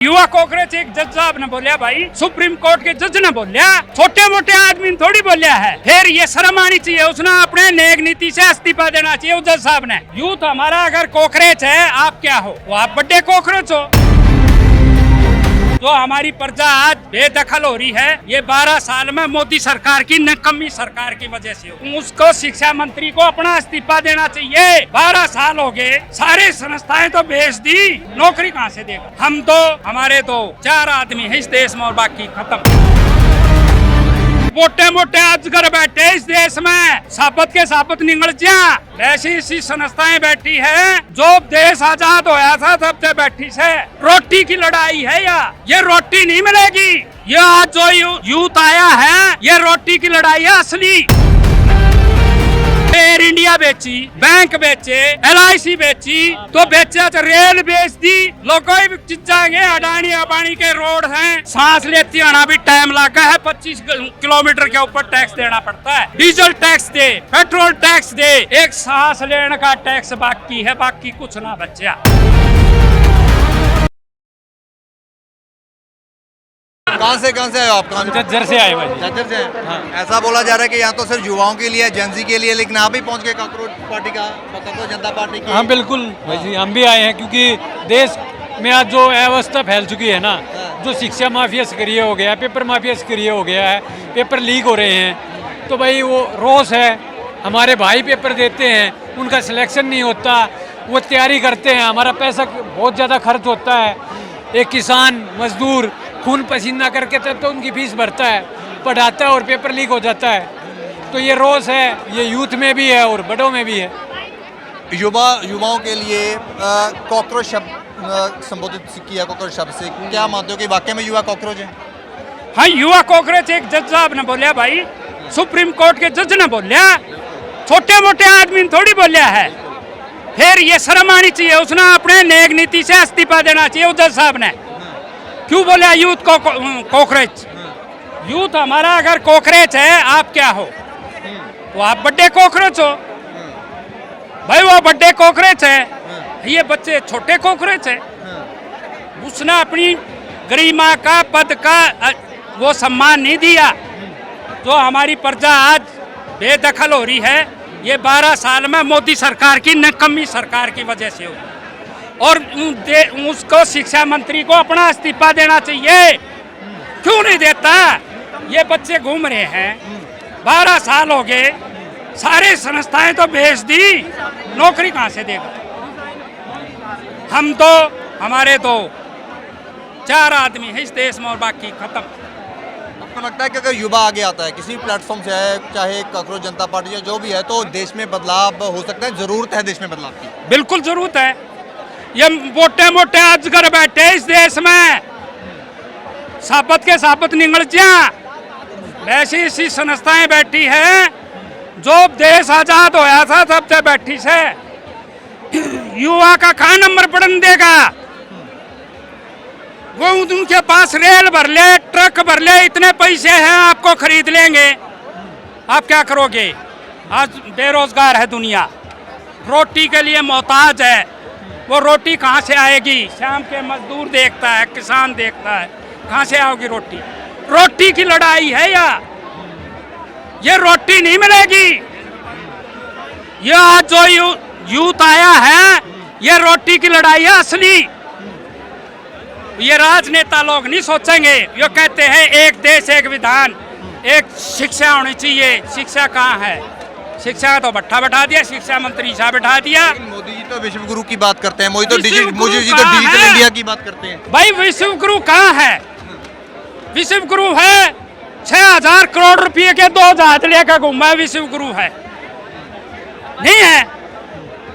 युवा कांग्रेस एक जज साहब ने बोलिया भाई, सुप्रीम कोर्ट के जज ने बोलिया, छोटे मोटे आदमी थोड़ी बोलिया है। फिर ये शर्म आनी चाहिए, उसने अपने नेक नीति से इस्तीफा देना चाहिए उस जज साहब ने। यूथ हमारा अगर कॉकरेच है, आप क्या हो? वो आप बड़े कॉकरेच हो। जो हमारी प्रजा आज बेदखल हो रही है, ये 12 साल में मोदी सरकार की निकम्मी सरकार की वजह से हो। उसको शिक्षा मंत्री को अपना इस्तीफा देना चाहिए। 12 साल हो गए, सारे संस्थाएं तो बेच दी, नौकरी कहाँ से देगा? हम तो, हमारे तो 4 आदमी है इस देश में और बाकी खत्म। मोटे मोटे अजगर बैठे इस देश में, सापत के सापत निगल जा। ऐसी संस्थाएं बैठी है जो देश आजाद होया था तब से बैठी है। रोटी की लड़ाई है या ये रोटी नहीं मिलेगी। ये आज जो यूथ आया है, ये रोटी की लड़ाई है असली। एयर इंडिया बेची, बैंक बेचे, LIC बेची, तो बेचा तो रेल बेच दी। लोगों जाएंगे अडानी अबानी के रोड हैं, सांस लेती आना भी टाइम लगा है। 25 किलोमीटर के ऊपर टैक्स देना पड़ता है। डीजल टैक्स दे, पेट्रोल टैक्स दे, एक सांस लेने का टैक्स बाकी है, बाकी कुछ ना बचा। कहाँ से आए हो आप? झज्जर से आए भाई। झज्जर से हैं? हाँ। ऐसा बोला जा रहा है कि यहाँ तो सिर्फ युवाओं के लिए, जेंजी के लिए, लेकिन आप भी पहुँच गए कांग्रेस पार्टी का, कांग्रेस जनता पार्टी की। हाँ बिल्कुल भाई जी, हम भी आए हैं क्योंकि देश में आज जो अवस्था फैल चुकी है ना, जो शिक्षा माफिया सक्रिय हो गया है, पेपर माफिया सक्रिय हो गया है, पेपर लीक हो रहे हैं, तो भाई वो रोष है। हमारे भाई पेपर देते हैं, उनका सिलेक्शन नहीं होता, वो तैयारी करते हैं, हमारा पैसा बहुत ज़्यादा खर्च होता है। एक किसान मजदूर खून पसीना करके तब तो उनकी फीस भरता है, पढ़ाता है और पेपर लीक हो जाता है। तो ये रोष है, ये यूथ में भी है और बड़ों में भी है। युवाओं के लिए कॉकरोच शब्द संबोधित किया, कॉकरोच शब्द से क्या मानते हो कि वाकई में युवा कॉकरोच है? हाँ, युवा कांग्रेस एक जज साहब ने बोलिया भाई, सुप्रीम कोर्ट के जज ने बोलिया, छोटे मोटे आदमी थोड़ी बोलिया है। फिर ये शर्म आनी चाहिए, उसने अपने नेक नीति से इस्तीफा देना चाहिए उस जज साहब ने। क्यों बोलिया यूथ को कॉकरेच? यूथ हमारा अगर कॉकरेच है, आप क्या हो? वो आप बड़े कॉकरेच हो भाई, वो बड़े कॉकरेच है, ये बच्चे छोटे कॉकरेच है। उसने अपनी गरिमा का, पद का वो सम्मान नहीं दिया। जो हमारी प्रजा आज बेदखल हो रही है, ये 12 साल में मोदी सरकार की निकम्मी सरकार की वजह से हो। और उसको शिक्षा मंत्री को अपना इस्तीफा देना चाहिए। क्यों नहीं देता? ये बच्चे घूम रहे हैं, 12 साल हो गए, सारे संस्थाएं तो बेच दी, नौकरी कहाँ से देगा? हम तो, हमारे तो 4 आदमी है इस देश में और बाकी खत्म। आपको लगता है कि अगर युवा आगे आता है, किसी प्लेटफॉर्म से है, चाहे कांग्रेस जनता पार्टी या जो भी है, तो देश में बदलाव हो सकता है? जरूरत है देश में बदलाव की? बिल्कुल जरूरत है। ये मोटे मोटे अजगर बैठे इस देश में, सापत के सापत निगल जा। ऐसी संस्थाएं बैठी है जो देश आजाद होया था तब से बैठी है। युवा का कहाँ नंबर बढ़न देगा? वो उनके पास रेल भर ले, ट्रक भर ले, इतने पैसे हैं, आपको खरीद लेंगे। आप क्या करोगे? आज बेरोजगार है दुनिया, रोटी के लिए मोहताज है। वो रोटी कहाँ से आएगी? शाम के मजदूर देखता है, किसान देखता है, कहाँ से आओगी रोटी? रोटी की लड़ाई है या ये रोटी नहीं मिलेगी। ये आज जो यूथ आया है, ये रोटी की लड़ाई है असली। ये राजनेता लोग नहीं सोचेंगे, ये कहते हैं एक देश एक विधान, एक शिक्षा होनी चाहिए। शिक्षा कहाँ है? शिक्षा तो भट्ठा बैठा दिया, शिक्षा मंत्री साहब बैठा दिया। मोदी जी तो विश्व गुरु की बात करते हैं, मोदी जी तो डिजिटल इंडिया की बात करते हैं। भाई विश्व गुरु कहाँ है? विश्व गुरु है 6000 करोड़ रुपए के 2 जहाज लेकर घूमा है, विश्व गुरु है? नहीं है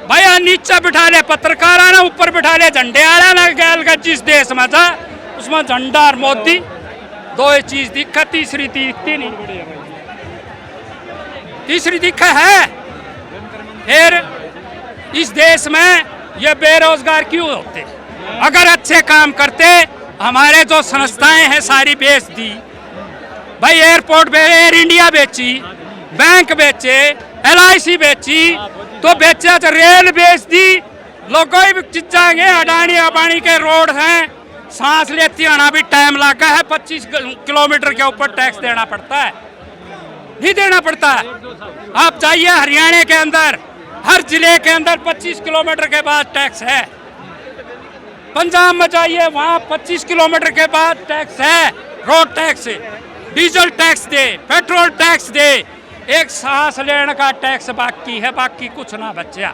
भाई। नीचे बिठा ले पत्रकार आना, ऊपर बिठा ले झंडे आला ना। गैल का जिस देश में था उसमें झंडा और मोदी, 2 चीज दिखा, तीसरी दिखती नहीं। तीसरी दिखा है? फिर इस देश में ये बेरोजगार क्यों होते? अगर अच्छे काम करते, हमारे जो संस्थाएं हैं सारी बेच दी भाई। एयरपोर्ट पे एयर इंडिया बेची, बैंक बेचे, LIC बेची, तो बेचा तो रेल बेच दी। लोगों जाएंगे अडानी अबानी के रोड हैं, सांस लेते आना भी टाइम लगा है, 25 किलोमीटर के ऊपर टैक्स देना पड़ता है, नहीं देना पड़ता है। आप जाइए हरियाणा के अंदर, हर जिले के अंदर 25 किलोमीटर के बाद टैक्स है। पंजाब में जाइए, वहाँ 25 किलोमीटर के बाद टैक्स है, रोड टैक्स, डीजल टैक्स दे, पेट्रोल टैक्स दे, एक सांस लेने का टैक्स बाकी है, बाकी कुछ ना बचा।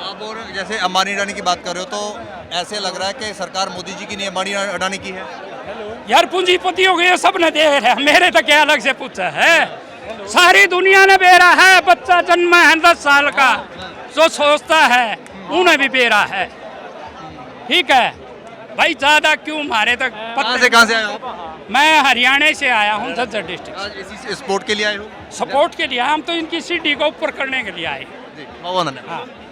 आप और जैसे अंबानी अडानी की बात कर रहे हो तो ऐसे लग रहा है कि सरकार मोदी जी की नहीं, अंबानी अडानी की है। यार पूंजीपतियों के सब ने दे रहे हैं, मेरे तो क्या अलग से पूछा है, सारी दुनिया ने बेरा है। बच्चा जन्मा है 10 साल का, जो सोचता है उन्हें भी बेरा है, ठीक है भाई। ज्यादा क्यों मारे तक कहाँ से आए हो आप? मैं हरियाणा से आया हूँ, झज्जर डिस्ट्रिक्ट। आज इसी स्पोर्ट के लिए आए हो? सपोर्ट के लिए, हम तो इनकी सीढ़ी को ऊपर करने के लिए आए। जी, बहुत धन्यवाद। हाँ।